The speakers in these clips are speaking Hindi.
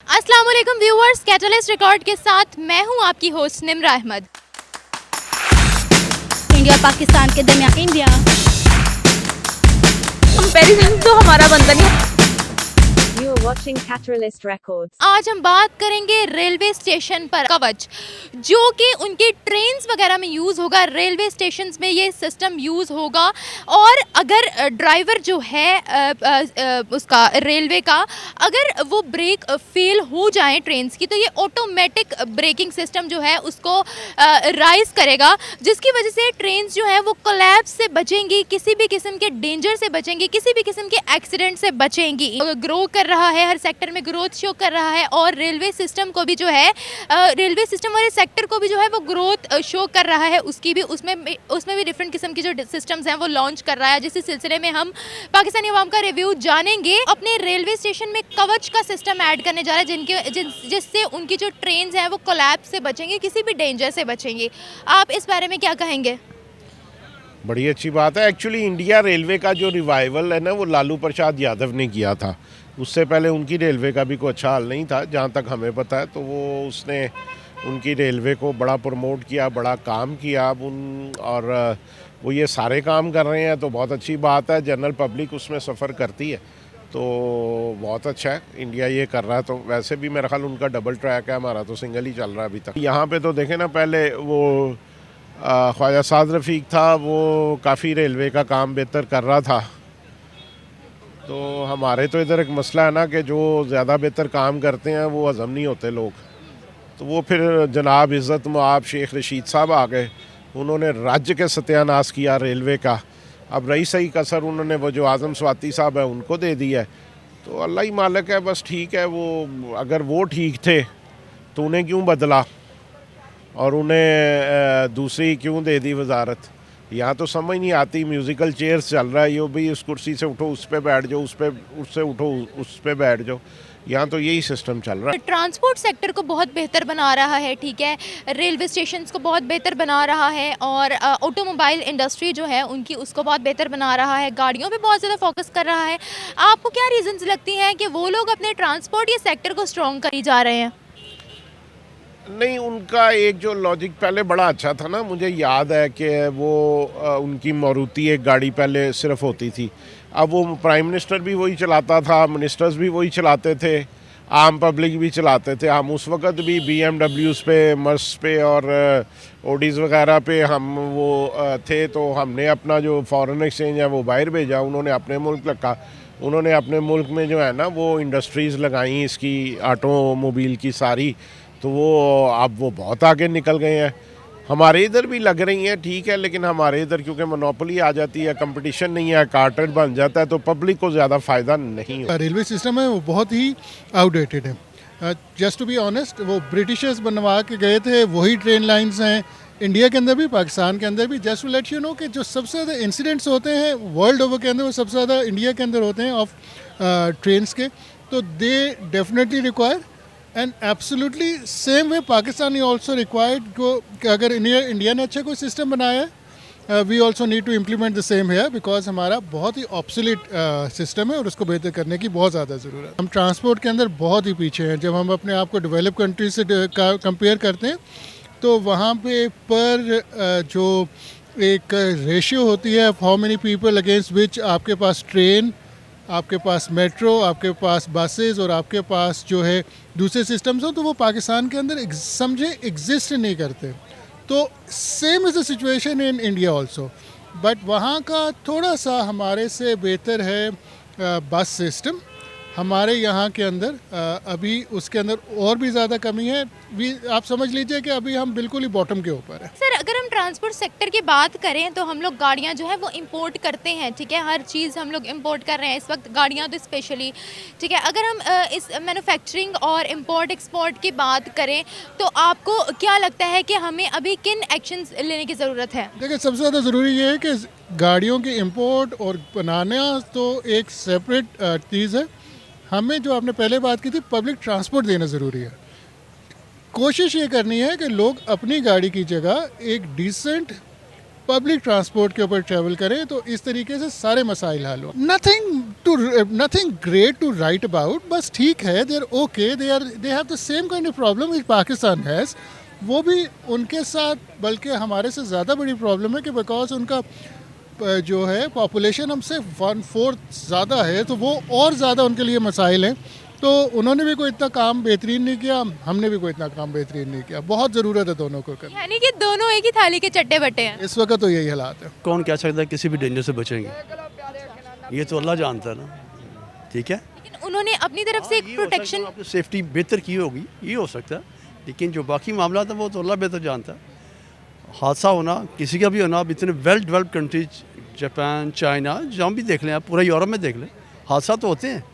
अस्सलाम वालेकुम व्यूअर्स, कैटलिस्ट रिकॉर्ड के साथ मैं हूं आपकी होस्ट निम्रा अहमद। इंडिया और पाकिस्तान के दरमियान इंडिया कंपैरिजन तो हमारा बनता नहीं है। You are watching Catalyst Records. आज हम बात करेंगे रेलवे स्टेशन पर कवच, जो कि उनके ट्रेन्स वगैरह में यूज़ होगा। रेलवे स्टेशंस में ये सिस्टम यूज़ होगा और अगर ड्राइवर जो है उसका रेलवे का, अगर वो ब्रेक फेल हो जाए ट्रेन्स की, तो ये ऑटोमेटिक ब्रेकिंग सिस्टम जो है उसको राइज करेगा, जिसकी वजह से ट्रेन्स जो है वो कोलैप्स से बचेंगी, किसी भी किस्म के डेंजर से बचेंगी, किसी भी किस्म के एक्सीडेंट से बचेंगी। ग्रो कर रहा है, हर सेक्टर में ग्रोथ शो कर रहा है और रेलवे सिस्टम को भी जो है रेलवे सिस्टम वाले सेक्टर को भी जो है वो ग्रोथ शो कर रहा है। उसकी भी उसमें भी डिफरेंट किस्म की जो सिस्टम्स हैं वो लॉन्च कर रहा है, जिस सिलसिले में हम पाकिस्तानी अवाम का रिव्यू जानेंगे। अपने रेलवे स्टेशन में कवच का सिस्टम ऐड करने जा रहा है, जिससे उनकी जो ट्रेन हैं वो कोलैप्स से बचेंगे, किसी भी डेंजर से बचेंगे। आप इस बारे में क्या कहेंगे? बड़ी अच्छी बात है। एक्चुअली इंडिया रेलवे का जो रिवाइवल है ना, वो लालू प्रसाद यादव ने किया था। उससे पहले उनकी रेलवे का भी कोई अच्छा हाल नहीं था, जहाँ तक हमें पता है। तो वो उसने उनकी रेलवे को बड़ा प्रमोट किया, बड़ा काम किया अब और वो ये सारे काम कर रहे हैं, तो बहुत अच्छी बात है। जनरल पब्लिक उसमें सफ़र करती है, तो बहुत अच्छा है इंडिया ये कर रहा है। तो वैसे भी मेरा ख्याल उनका डबल ट्रैक है, हमारा तो सिंगल ही चल रहा है अभी तक। यहाँ पे तो देखें ना, पहले वो ख्वाजा साद रफ़ीक था, वो काफ़ी रेलवे का काम बेहतर कर रहा था। तो हमारे तो इधर एक मसला है ना कि जो ज़्यादा बेहतर काम करते हैं वो हज़म नहीं होते लोग। तो वो फिर जनाब इज़्ज़त मुआब शेख रशीद साहब आ गए, उन्होंने राज्य के सत्यानाश किया रेलवे का। अब रही सही कसर उन्होंने वो जो आज़म स्वाति साहब है उनको दे दी है। तो अल्लाह ही मालिक है, बस ठीक है। वो अगर वो ठीक थे तो उन्हें क्यों बदला और उन्हें दूसरी क्यों दे दी वजारत? यहाँ तो समझ नहीं आती। म्यूज़िकल चेयर्स चल रहा है, ये भी उस कुर्सी से उठो उस पर बैठ जाओ, उससे उठो उस पर बैठ जाओ। यहाँ तो यही सिस्टम चल रहा है। ट्रांसपोर्ट सेक्टर को बहुत बेहतर बना रहा है, ठीक है, रेलवे स्टेशंस को बहुत बेहतर बना रहा है और ऑटोमोबाइल इंडस्ट्री जो है उनकी उसको बहुत बेहतर बना रहा है, गाड़ियों पे बहुत ज़्यादा फोकस कर रहा है। आपको क्या रीजंस लगती हैं कि वो लोग अपने ट्रांसपोर्ट या सेक्टर को स्ट्रॉन्ग करी जा रहे हैं? नहीं, उनका एक जो लॉजिक पहले बड़ा अच्छा था ना। मुझे याद है कि वो उनकी मारुति एक गाड़ी पहले सिर्फ होती थी, अब वो प्राइम मिनिस्टर भी वही चलाता था, मिनिस्टर्स भी वही चलाते थे, आम पब्लिक भी चलाते थे। हम उस वक़्त भी BMWs पे, मर्स पे और ओडीज़ वगैरह पे हम वो थे। तो हमने अपना जो फॉरेन एक्सचेंज है वो बाहर भेजा, उन्होंने अपने मुल्क रखा। उन्होंने अपने मुल्क में जो है ना वो इंडस्ट्रीज़ लगाई इसकी, ऑटोमोबाइल की सारी। तो वो अब वो बहुत आगे निकल गए हैं। हमारे इधर भी लग रही हैं, ठीक है, लेकिन हमारे इधर क्योंकि मोनोपोली आ जाती है, कंपटीशन नहीं है, कार्टेल बन जाता है, तो पब्लिक को ज़्यादा फ़ायदा नहीं होता। रेलवे सिस्टम है वो बहुत ही आउटडेटेड है। जस्ट टू बी ऑनेस्ट, वो ब्रिटिशर्स बनवा के गए थे, वही ट्रेन लाइंस हैं इंडिया के अंदर भी, पाकिस्तान के अंदर भी। Just to let you know कि जो सबसे ज़्यादा इंसिडेंट्स होते हैं वर्ल्ड ओवर के अंदर, वो सबसे ज़्यादा इंडिया के अंदर होते हैं ऑफ ट्रेन्स के। तो they definitely require and absolutely same way Pakistan also required को, अगर इंडिया ने अच्छा कोई सिस्टम बनाया है, we also need to implement the same है, बिकॉज हमारा बहुत ही ऑब्सोलीट सिस्टम है और उसको बेहतर करने की बहुत ज़्यादा ज़रूरत है। हम ट्रांसपोर्ट के अंदर बहुत ही पीछे हैं। जब हम अपने आप को डेवलप कंट्री से कंपेयर करते हैं, तो वहाँ पे पर जो एक रेशियो होती है how many people against which आपके पास ट्रेन, आपके पास मेट्रो, आपके पास बसेस और आपके पास जो है दूसरे सिस्टम्स हो, तो वो पाकिस्तान के अंदर समझे एग्जिस्ट नहीं करते। तो same is the situation in India also, but वहाँ का थोड़ा सा हमारे से बेहतर है बस सिस्टम। हमारे यहाँ के अंदर अभी उसके अंदर और भी ज़्यादा कमी है। आप समझ लीजिए कि अभी हम बिल्कुल ही बॉटम के ऊपर है। सर, अगर हम ट्रांसपोर्ट सेक्टर की बात करें तो हम लोग गाड़ियाँ जो है वो इंपोर्ट करते हैं, ठीक है, हर चीज़ हम लोग इंपोर्ट कर रहे हैं इस वक्त, गाड़ियाँ तो स्पेशली, ठीक है। अगर हम इस मैन्युफैक्चरिंग और इंपोर्ट एक्सपोर्ट की बात करें तो आपको क्या लगता है कि हमें अभी किन एक्शंस लेने की ज़रूरत है? देखिए, सबसे ज़्यादा ज़रूरी ये है कि गाड़ियों की इंपोर्ट और बनाना तो एक सेपरेट चीज़ है। हमें जो आपने पहले बात की थी, पब्लिक ट्रांसपोर्ट देना ज़रूरी है। कोशिश ये करनी है कि लोग अपनी गाड़ी की जगह एक डिसेंट पब्लिक ट्रांसपोर्ट के ऊपर ट्रैवल करें तो इस तरीके से सारे मसाइल हल हो। Nothing great to write about, बस ठीक है, they are okay, they have the same kind of problem which Pakistan has. वो भी उनके साथ बल्कि हमारे से ज़्यादा बड़ी प्रॉब्लम है कि बिकॉज उनका जो है पॉपुलेशन हमसे 1/4 ज़्यादा है, तो वो और ज़्यादा उनके लिए मसाइल हैं। तो उन्होंने भी कोई इतना काम बेहतरीन नहीं किया, हमने भी कोई इतना काम बेहतरीन नहीं किया। बहुत ज़रूरत है दोनों को करना। यानी कि दोनों एक ही थाली के चट्टे बट्टे हैं। इस वक्त तो यही हालात है। कौन कह सकता है किसी भी डेंजर से बचेंगे, ये तो अल्लाह जानता है ना, ठीक है। लेकिन उन्होंने अपनी तरफ से एक प्रोटेक्शन, आपने सेफ्टी बेहतर की होगी, ये हो सकता है, लेकिन जो बाकी मामला था वो तो अल्लाह बेहतर जानता है। हादसा होना किसी का भी होना, अब इतने well developed countries Japan, China, जहाँ भी देख लें आप, पूरा यूरोप में देख लें, हादसा तो होते हैं,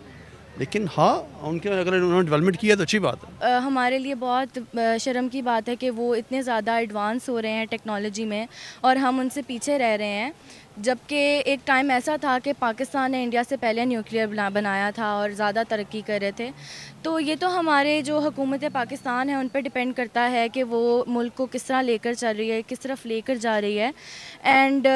लेकिन हाँ उनके अगर उन्होंने डेवलपमेंट किया तो अच्छी बात है। हमारे लिए बहुत शर्म की बात है कि वो इतने ज़्यादा एडवांस हो रहे हैं टेक्नोलॉजी में और हम उनसे पीछे रह रहे हैं। जबकि एक टाइम ऐसा था कि पाकिस्तान ने इंडिया से पहले न्यूक्लियर बनाया था और ज़्यादा तरक्की कर रहे थे। तो ये तो हमारे जो हुकूमत पाकिस्तान है उन पर डिपेंड करता है कि वो मुल्क को किस तरह लेकर चल रही है, किस तरफ लेकर जा रही है। And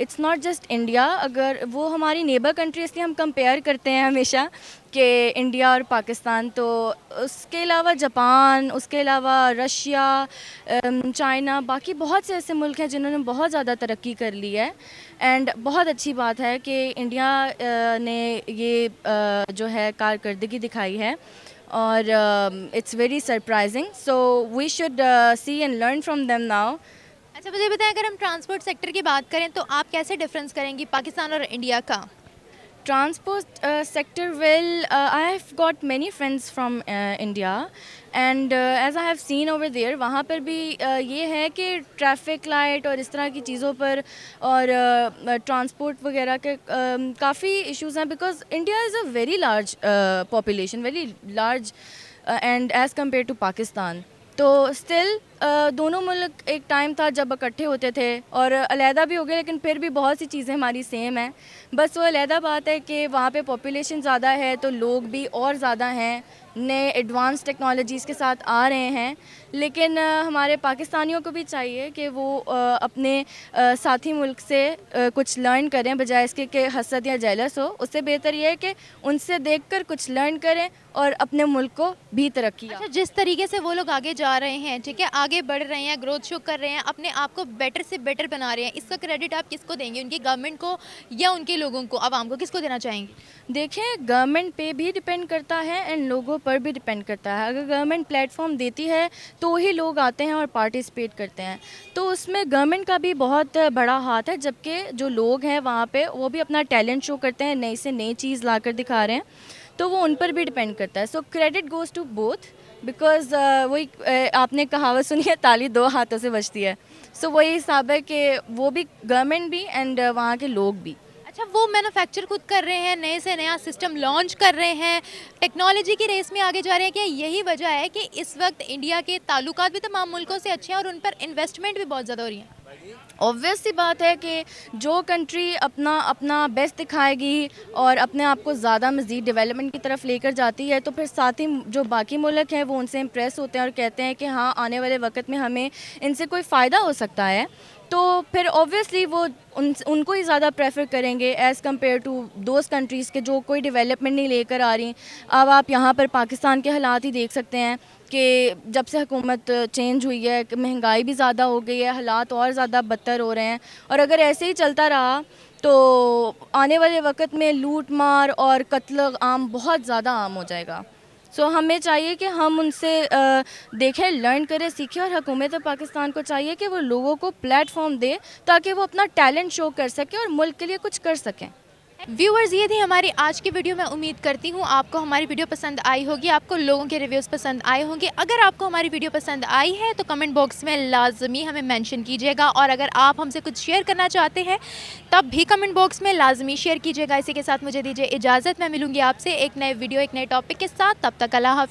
it's not just India, अगर वो हमारी नेबर कंट्री, इसलिए हम कंपेयर करते हैं हमेशा कि इंडिया और पाकिस्तान, तो उसके अलावा जापान, उसके अलावा रशिया, चाइना, बाकी बहुत से ऐसे मुल्क हैं जिन्होंने बहुत ज़्यादा तरक्की कर ली है। एंड बहुत अच्छी बात है कि इंडिया ने ये जो है कारकर्दगी दिखाई है और it's very surprising, so we should see and learn from them now. अच्छा मुझे बताएं, अगर हम ट्रांसपोर्ट सेक्टर की बात करें तो आप कैसे डिफरेंस करेंगी पाकिस्तान और इंडिया का? Transport sector, well, I have got many friends from India and as I have seen over there, वहाँ पर भी ये है कि ट्रैफिक लाइट और इस तरह की चीज़ों पर और ट्रांसपोर्ट वगैरह के काफ़ी इश्यूज़ हैं, because India is a very large population, very large and as compare to Pakistan. तो स्टिल दोनों मुल्क एक टाइम था जब इकट्ठे होते थे और अलहदा भी हो गए, लेकिन फिर भी बहुत सी चीज़ें हमारी सेम हैं। बस वो अलहदा बात है कि वहाँ पे पॉपुलेशन ज़्यादा है तो लोग भी और ज़्यादा हैं, नए एडवांस टेक्नोलॉजीज़ के साथ आ रहे हैं। लेकिन हमारे पाकिस्तानियों को भी चाहिए कि वो अपने साथी मुल्क से कुछ लर्न करें, बजाय इसके कि हसद या जेलस हो। उससे बेहतर ये है कि उनसे देखकर कुछ लर्न करें और अपने मुल्क को भी तरक्की। अच्छा, जिस तरीके से वो लोग आगे जा रहे हैं, ठीक है, आगे बढ़ रहे हैं, ग्रोथ शो कर रहे हैं, अपने आप को बेटर से बेटर बना रहे हैं, इसका क्रेडिट आप किसको देंगे? उनकी गवर्नमेंट को या उनके लोगों को, आवाम को, किसको देना चाहेंगे? देखें, गवर्नमेंट पे भी डिपेंड करता है एंड लोगों पर भी डिपेंड करता है। अगर गवर्नमेंट प्लेटफॉर्म देती है तो ही लोग आते हैं और पार्टिसिपेट करते हैं, तो उसमें गवर्नमेंट का भी बहुत बड़ा हाथ है। जबकि जो लोग हैं वहाँ पे वो भी अपना टैलेंट शो करते हैं, नई से नई चीज़ ला कर दिखा रहे हैं, तो वो उन पर भी डिपेंड करता है। So credit goes to both, because वही आपने कहावत सुनी है, ताली दो हाथों से बजती है। सो वही हिसाब है कि वो भी गवर्नमेंट भी एंड वहाँ के लोग भी। अच्छा, वो मैन्युफैक्चर खुद कर रहे हैं, नए से नया सिस्टम लॉन्च कर रहे हैं, टेक्नोलॉजी की रेस में आगे जा रहे हैं, क्या यही वजह है कि इस वक्त इंडिया के ताल्लुकात भी तमाम मुल्कों से अच्छे हैं और उन पर इन्वेस्टमेंट भी बहुत ज़्यादा हो रही है? ऑब्वियस सी बात है कि जो कंट्री अपना बेस्ट दिखाएगी और अपने आप को ज़्यादा मज़ीद डेवलपमेंट की तरफ लेकर जाती है, तो फिर साथ ही जो बाकी मुल्क हैं वो उनसे इम्प्रेस होते हैं और कहते हैं कि हाँ, आने वाले वक्त में हमें इनसे कोई फ़ायदा हो सकता है। तो फिर ऑब्वियसली वो उनको ही ज़्यादा प्रेफर करेंगे as compare to those countries के जो कोई डेवलपमेंट नहीं लेकर आ रही। अब आप यहाँ पर पाकिस्तान के हालात ही देख सकते हैं कि जब से हुकूमत चेंज हुई है, महंगाई भी ज़्यादा हो गई है, हालात और ज़्यादा बदतर हो रहे हैं, और अगर ऐसे ही चलता रहा तो आने वाले वक्त में लूट मार और कत्ल आम बहुत ज़्यादा आम हो जाएगा। सो हमें चाहिए कि हम उनसे देखें, लर्न करें, सीखें, और हुकूमत पाकिस्तान को चाहिए कि वो लोगों को प्लेटफॉर्म दे ताकि वो अपना टैलेंट शो कर सकें और मुल्क के लिए कुछ कर सकें। व्यूअर्स, ये थी हमारी आज की वीडियो। मैं उम्मीद करती हूँ आपको हमारी वीडियो पसंद आई होगी, आपको लोगों के रिव्यूज़ पसंद आए होंगे। अगर आपको हमारी वीडियो पसंद आई है तो कमेंट बॉक्स में लाजमी हमें मेंशन कीजिएगा, और अगर आप हमसे कुछ शेयर करना चाहते हैं तब भी कमेंट बॉक्स में लाजमी शेयर कीजिएगा। इसी के साथ मुझे दीजिए इजाज़त, मैं मिलूँगी आपसे एक नए वीडियो, एक नए टॉपिक के साथ। तब तक अल्लाह हाफ़िज़।